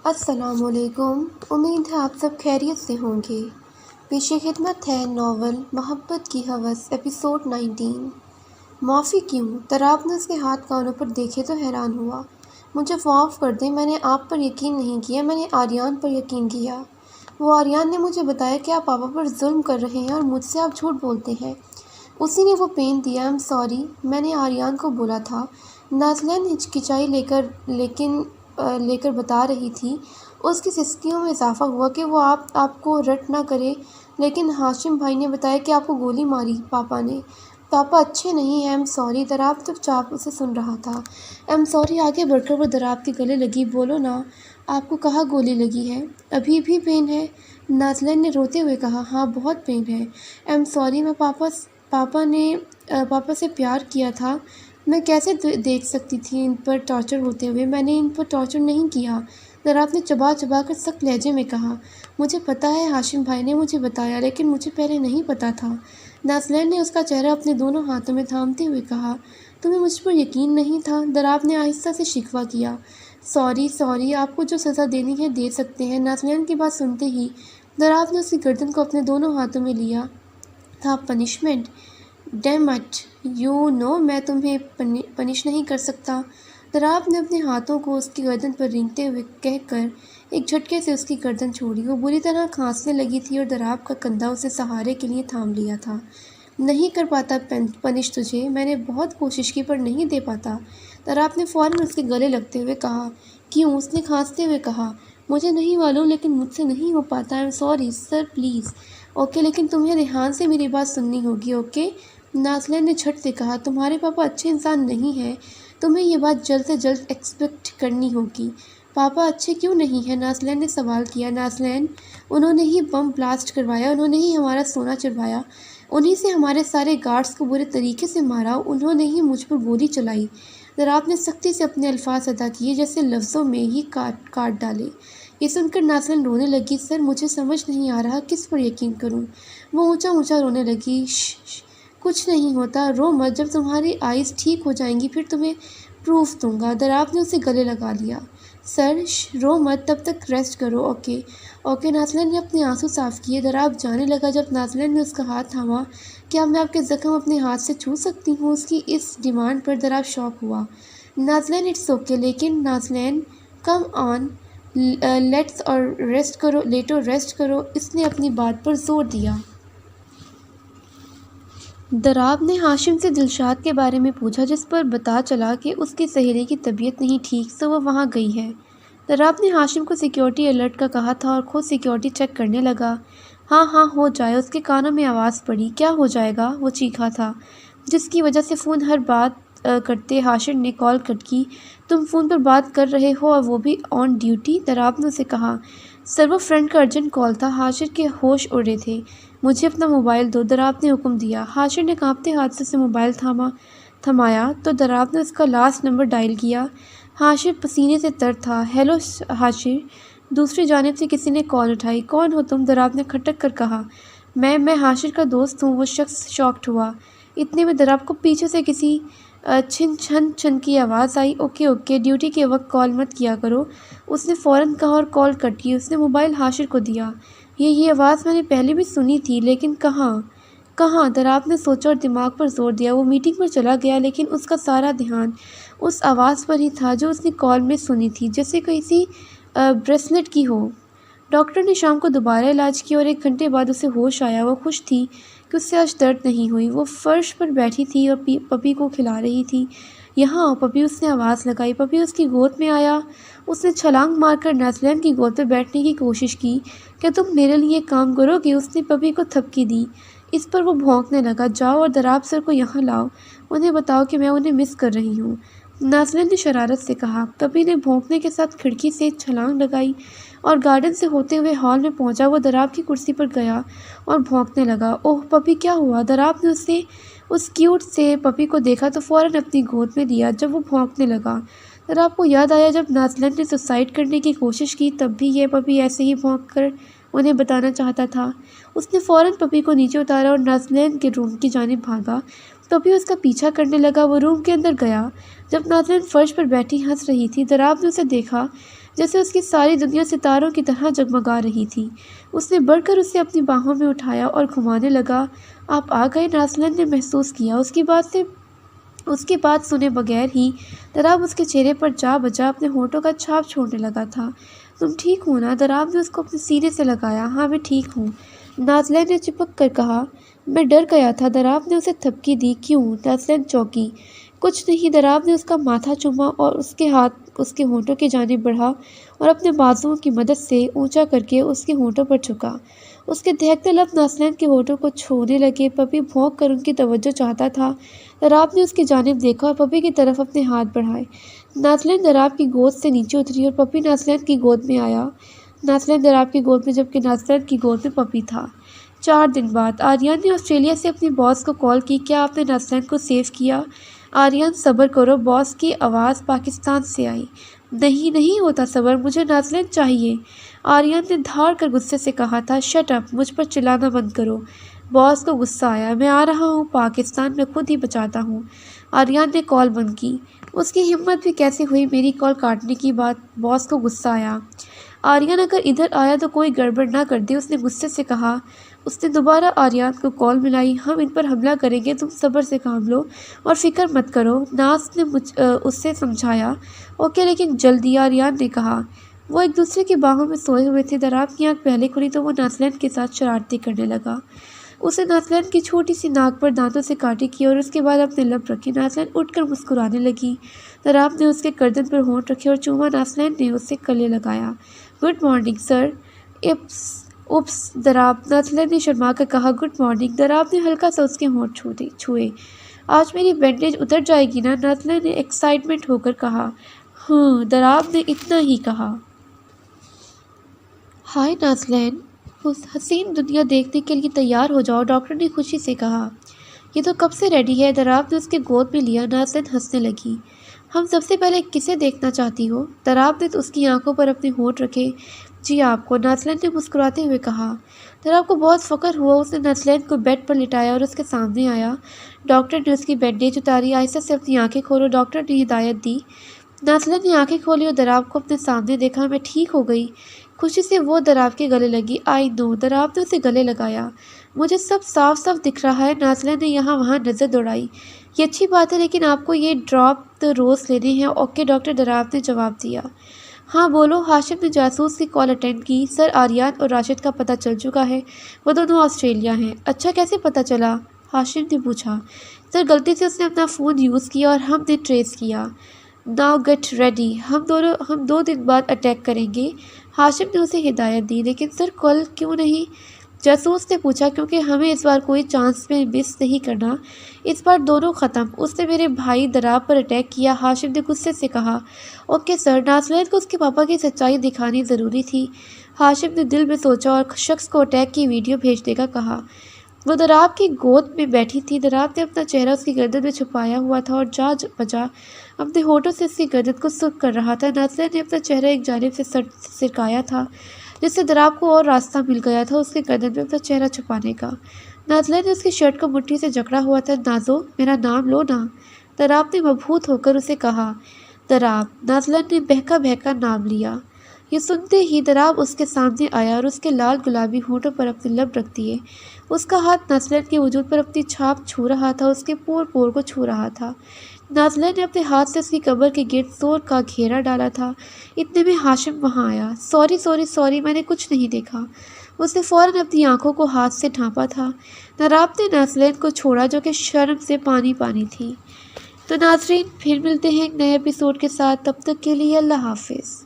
السلام علیکم۔ امید ہے آپ سب خیریت سے ہوں گے۔ پیش خدمت ہے ناول محبت کی ہوس ایپیسوڈ 19۔ معافی کیوں؟ تراب نے اس کے ہاتھ کانوں پر دیکھے تو حیران ہوا۔ مجھے معاف کر دیں، میں نے آپ پر یقین نہیں کیا، میں نے آریان پر یقین کیا۔ وہ آریان نے مجھے بتایا کہ آپ پاپا پر ظلم کر رہے ہیں اور مجھ سے آپ جھوٹ بولتے ہیں۔ اسی نے وہ پین دیا۔ ایم سوری، میں نے آریان کو بولا تھا۔ نازلین ہچکچائی لے کر بتا رہی تھی۔ اس کی سستیوں میں اضافہ ہوا کہ وہ آپ کو رٹ نہ کرے، لیکن ہاشم بھائی نے بتایا کہ آپ کو گولی ماری پاپا نے۔ پاپا اچھے نہیں ہیں۔ M sorry. دراب چپ چاپ اسے سن رہا تھا۔ ایم سوری آگے بڑھ کر وہ دراب کے گلے لگی۔ بولو نا، آپ کو کہاں گولی لگی ہے؟ ابھی بھی پین ہے؟ نازلین نے روتے ہوئے کہا۔ ہاں، بہت پین ہے۔ ایم سوری، میں پاپا سے پیار کیا تھا۔ میں کیسے دیکھ سکتی تھی ان پر ٹارچر ہوتے ہوئے؟ میں نے ان پر ٹارچر نہیں کیا۔ دراب نے چبا چبا کر سخت لہجے میں کہا۔ مجھے پتہ ہے، ہاشم بھائی نے مجھے بتایا، لیکن مجھے پہلے نہیں پتہ تھا۔ نازلین نے اس کا چہرہ اپنے دونوں ہاتھوں میں تھامتے ہوئے کہا۔ تمہیں مجھ پر یقین نہیں تھا؟ دراب نے آہستہ سے شکوہ کیا۔ سوری، آپ کو جو سزا دینی ہے دے سکتے ہیں۔ نازلین کی بات سنتے ہی دراب نے اس کی گردن کو اپنے دونوں ہاتھوں میں لیا تھا۔ Punishment? Damn it, you know میں تمہیں پنش نہیں کر سکتا۔ دراب نے اپنے ہاتھوں کو اس کی گردن پر رینگتے ہوئے کہہ کر ایک جھٹکے سے اس کی گردن چھوڑی۔ وہ بری طرح کھانسنے لگی تھی اور دراب کا کندھا اسے سہارے کے لیے تھام لیا تھا۔ نہیں کر پاتا پنش تجھے، میں نے بہت کوشش کی پر نہیں دے پاتا۔ دراب نے فوراً اس کے گلے لگتے ہوئے کہا۔ کیوں؟ اس نے کھانستے ہوئے کہا۔ مجھے نہیں معلوم، لیکن مجھ سے نہیں ہو پاتا۔ I'm sorry sir, please. Okay, لیکن تمہیں دھیان سے میری بات سننی ہوگی، اوکے؟ نازلین نے جھٹ سے کہا۔ تمہارے پاپا اچھے انسان نہیں ہیں، تمہیں یہ بات جلد سے جلد ایکسپٹ کرنی ہوگی۔ پاپا اچھے کیوں نہیں ہیں؟ نازلین نے سوال کیا۔ نازلین، انہوں نے ہی بم بلاسٹ کروایا، انہوں نے ہی ہمارا سونا چروایا، انہی سے ہمارے سارے گارڈز کو برے طریقے سے مارا، انہوں نے ہی مجھ پر گولی چلائی۔ دراب نے سختی سے اپنے الفاظ ادا کیے، جیسے لفظوں میں ہی کاٹ ڈالے۔ یہ سن کر نازلین رونے لگی۔ سر، مجھے سمجھ نہیں آ رہا کس پر یقین کروں۔ وہ اونچا اونچا رونے لگی۔ شش، کچھ نہیں ہوتا، رو مت، جب تمہاری آئیز ٹھیک ہو جائیں گی پھر تمہیں پروف دوں گا۔ دراب نے اسے گلے لگا لیا۔ سر، رو مت، تب تک ریسٹ کرو، اوکے۔ نازلین نے اپنے آنسو صاف کیے۔ دراب جانے لگا۔ جب نازلین نے اس کا ہاتھ تھاما۔ کیا میں آپ کے زخم اپنے ہاتھ سے چھو سکتی ہوں؟ اس کی اس ڈیمانڈ پر دراب شاک ہوا۔ نازلین، اٹس اوکے، لیکن نازلین، کم آن، ریسٹ کرو، اس نے اپنی بات پر زور دیا۔ دراب نے ہاشم سے دلشاد کے بارے میں پوچھا، جس پر پتہ چلا کہ اس کی سہیلی کی طبیعت نہیں ٹھیک، سو وہ وہاں گئی ہے۔ دراب نے ہاشم کو سیکیورٹی الرٹ کا کہا تھا اور خود سیکیورٹی چیک کرنے لگا۔ ہاں ہو جائے۔ اس کے کانوں میں آواز پڑی۔ کیا ہو جائے گا؟ وہ چیخا تھا، جس کی وجہ سے فون ہر بات کرتے ہاشم نے کال کٹ کی۔ تم فون پر بات کر رہے ہو اور وہ بھی آن ڈیوٹی؟ دراب نے اسے کہا۔ سر، وہ فرینڈ کا ارجنٹ کال تھا۔ ہاشم کے ہوش اڑ رہے تھے۔ مجھے اپنا موبائل دو، دراب نے حکم دیا۔ ہاشم نے کانپتے ہاتھ سے اسے موبائل تھمایا تو دراب نے اس کا لاسٹ نمبر ڈائل کیا۔ ہاشم پسینے سے تر تھا۔ ہیلو ہاشم۔ دوسری جانب سے کسی نے کال اٹھائی۔ کون ہو تم؟ دراب نے کھٹک کر کہا۔ میں ہاشم کا دوست ہوں۔ وہ شخص شاکڈ ہوا۔ اتنے میں دراب کو پیچھے سے کسی چھن کی آواز آئی۔ اوکے، ڈیوٹی کے وقت کال مت کیا کرو، اس نے فوراً کہا اور کال کٹ کی۔ اس نے موبائل ہاشم کو دیا۔ یہ آواز میں نے پہلے بھی سنی تھی، لیکن کہاں؟ دراب نے سوچا اور دماغ پر زور دیا۔ وہ میٹنگ پر چلا گیا، لیکن اس کا سارا دھیان اس آواز پر ہی تھا جو اس نے کال میں سنی تھی، جیسے کسی بریسلیٹ کی ہو۔ ڈاکٹر نے شام کو دوبارہ علاج کیا اور 1 گھنٹے بعد اسے ہوش آیا۔ وہ خوش تھی کہ اس سے آج درد نہیں ہوئی۔ وہ فرش پر بیٹھی تھی اور پپی کو کھلا رہی تھی۔ یہاں آؤ پپی، اس نے آواز لگائی۔ پپی اس کی گود میں آیا۔ اس نے چھلانگ مار کر نازلین کی گود پہ بیٹھنے کی کوشش کی۔ کیا تم میرے لیے کام کرو گے؟ اس نے پپی کو تھپکی دی۔ اس پر وہ بھونکنے لگا۔ جاؤ اور دراب سر کو یہاں لاؤ، انہیں بتاؤ کہ میں انہیں مس کر رہی ہوں، نازلین نے شرارت سے کہا۔ پپی نے بھونکنے کے ساتھ کھڑکی سے چھلانگ لگائی اور گارڈن سے ہوتے ہوئے ہال میں پہنچا۔ وہ دراب کی کرسی پر گیا اور بھونکنے لگا۔ اوہ پپی، کیا ہوا؟ دراب نے اس کیوٹ سے پپی کو دیکھا تو فوراً اپنی گود میں لیا۔ جب وہ بھونکنے لگا، دراب کو یاد آیا جب نازلین نے سوسائڈ کرنے کی کوشش کی تب بھی یہ پپی ایسے ہی بھونک کر انہیں بتانا چاہتا تھا۔ اس نے فوراً پپی کو نیچے اتارا اور نازلین کے روم کی جانب بھاگا۔ پپی اس کا پیچھا کرنے لگا۔ وہ روم کے اندر گیا۔ جب نازلین فرش پر بیٹھی ہنس رہی تھی، دراب نے اسے دیکھا۔ جیسے اس کی ساری دنیا ستاروں کی طرح جگمگا رہی تھی۔ اس نے بڑھ کر اسے اپنی باہوں میں اٹھایا اور گھمانے لگا۔ آپ آ گئے، نازلین نے محسوس کیا۔ اس کی بات سنے بغیر ہی دراب اس کے چہرے پر جا بجا اپنے ہونٹوں کا چھاپ چھوڑنے لگا تھا۔ تم ٹھیک ہو نا؟ دراب نے اس کو اپنے سینے سے لگایا۔ ہاں میں ٹھیک ہوں، نازلین نے چپک کر کہا۔ میں ڈر گیا تھا، دراب نے اسے تھپکی دی۔ کیوں؟ نازلین چونکی۔ کچھ نہیں، دراب نے اس کا ماتھا چوما اور اس کے ہاتھ اس کے ہونٹوں کی جانب بڑھا اور اپنے بازوؤں کی مدد سے اونچا کر کے اس کے ہونٹوں پر جھکا۔ اس کے دہکتے لب نازلین کے ہونٹوں کو چھونے لگے۔ پپی بھونک کر ان کی توجہ چاہتا تھا۔ دراب نے اس کی جانب دیکھا اور پپی کی طرف اپنے ہاتھ بڑھائے۔ نازلین دراب کی گود سے نیچے اتری اور پپی نازلین کی گود میں آیا۔ نازلین دراب کی گود میں جبکہ نازلین کی گود میں پپی تھا۔ 4 دن بعد آریان نے آسٹریلیا سے اپنی باس کو کال کی۔ کیا آپ نے نازلین کو سیو کیا؟ آریان صبر کرو، باس کی آواز پاکستان سے آئی۔ نہیں ہوتا صبر، مجھے نازلین چاہیے، آریان نے دھاڑ کر غصے سے کہا تھا۔ شٹ اپ، مجھ پر چلانا بند کرو۔ باس کو غصہ آیا۔ میں آ رہا ہوں پاکستان، میں خود ہی بچاتا ہوں۔ آریان نے کال بند کی۔ اس کی ہمت بھی کیسے ہوئی میری کال کاٹنے کی بات؟ باس کو غصہ آیا۔ آریان اگر ادھر آیا تو کوئی گڑبڑ نہ کر دے، اس نے غصے سے کہا۔ اس نے دوبارہ آریان کو کال ملائی۔ ہم ان پر حملہ کریں گے، تم صبر سے کام لو اور فکر مت کرو، ناز نے اس سے سمجھایا۔ اوکے لیکن جلدی، آریان نے کہا۔ وہ ایک دوسرے کی باہوں میں سوئے ہوئے تھے۔ دراب کی آنکھ پہلے کھلی تو وہ نازلین کے ساتھ شرارتیں کرنے لگا۔ اسے نازلین کی چھوٹی سی ناک پر دانتوں سے کاٹی کی اور اس کے بعد اپنے لب رکھے۔ نازلین اٹھ کر مسکرانے لگی۔ دراب نے اس کے گردن پر ہونٹ رکھے اور چوما۔ نازلین نے اسے گلے لگایا۔ Good morning sir. Oops Darab, Nazleen نے شرما کر کہا۔ Good morning. دراب نے ہلکا سا اس کے ہونٹ چھوئے۔ آج میری بینڈیج اتر جائے گی نا؟ نازلین نے ایکسائٹمنٹ ہو کر کہا۔ ہاں، دراب نے اتنا ہی کہا۔ ہائے نازلین، حسین دنیا دیکھنے کے لیے تیار ہو جاؤ، ڈاکٹر نے خوشی سے کہا۔ یہ تو کب سے ریڈی ہے، دراب نے اس کے گود میں لیا۔ نازلین ہنسنے لگی۔ ہم سب سے پہلے کسے دیکھنا چاہتی ہو؟ دراب نے اس کی آنکھوں پر اپنے ہونٹ رکھے۔ جی آپ کو، نازلین نے مسکراتے ہوئے کہا۔ دراب کو بہت فخر ہوا۔ اس نے نازلین کو بیڈ پر لٹایا اور اس کے سامنے آیا۔ ڈاکٹر نے اس کی بینڈیج اتاری۔ آہستہ سے اپنی آنکھیں کھولو، ڈاکٹر نے ہدایت دی۔ نازلین نے آنکھیں کھولی اور دراب کو اپنے سامنے دیکھا۔ میں ٹھیک ہو گئی، خوشی سے وہ دراب کے گلے لگی۔ آئی نو، دراب نے اسے گلے لگایا۔ مجھے سب صاف صاف دکھ رہا ہے، نازلین نے یہاں وہاں نظر دوڑائی۔ یہ اچھی بات ہے لیکن آپ کو یہ ڈراپ روز لینے ہیں۔ اوکے ڈاکٹر، دراب نے جواب دیا۔ ہاں بولو، ہاشم نے جاسوس کی کال اٹینڈ کی۔ سر، آریان اور راشد کا پتہ چل چکا ہے، وہ دونوں آسٹریلیا ہیں۔ اچھا، کیسے پتہ چلا؟ ہاشم نے پوچھا۔ سر، غلطی سے اس نے اپنا فون یوز کیا اور ہم نے ٹریس کیا۔ ناؤ گیٹ ریڈی، ہم 2 دن بعد اٹیک کریں گے، ہاشم نے اسے ہدایت دی۔ لیکن سر کل کیوں نہیں؟ جاسوس نے پوچھا۔ کیونکہ ہمیں اس بار کوئی چانس میں مس نہیں کرنا، اس بار دونوں ختم۔ اس نے میرے بھائی دراب پر اٹیک کیا، ہاشم نے غصے سے کہا۔ اوکے سر، نازلین کو اس کے پاپا کی سچائی دکھانی ضروری تھی، ہاشم نے دل میں سوچا اور شخص کو اٹیک کی ویڈیو بھیجنے کا کہا۔ وہ دراب کی گود میں بیٹھی تھی۔ دراب نے اپنا چہرہ اس کی گردن میں چھپایا ہوا تھا اور جا بجا اپنے ہونٹوں سے اس کی گردن کو سرخ کر رہا تھا۔ نازلین نے اپنا چہرہ ایک جانب سے سرکایا تھا جس سے دراب کو اور راستہ مل گیا تھا اس کے گردن میں اپنا چہرہ چھپانے کا۔ نازلین نے اس کی شرٹ کو مٹھی سے جکڑا ہوا تھا۔ نازو، میرا نام لو نا، دراب نے مبہوت ہو کر اسے کہا۔ دراب، نازلین نے بہکا بہکا نام لیا۔ یہ سنتے ہی دراب اس کے سامنے آیا اور اس کے لال گلابی ہونٹوں پر اپنے لب رکھ دیے۔ اس کا ہاتھ نازلین کے وجود پر اپنی چھاپ چھو رہا تھا، اس کے پور پور کو چھو رہا تھا۔ نازلین نے اپنے ہاتھ سے اس کی کمر کے گرد زور کا گھیرا ڈالا تھا۔ اتنے میں ہاشم وہاں آیا۔ سوری، میں نے کچھ نہیں دیکھا۔ اس نے فوراً اپنی آنکھوں کو ہاتھ سے ڈھانپا تھا۔ دراب نے نازلین کو چھوڑا جو کہ شرم سے پانی پانی تھی۔ تو ناظرین، پھر ملتے ہیں ایک نئے ایپیسوڈ کے ساتھ، تب تک کے لیے اللہ حافظ۔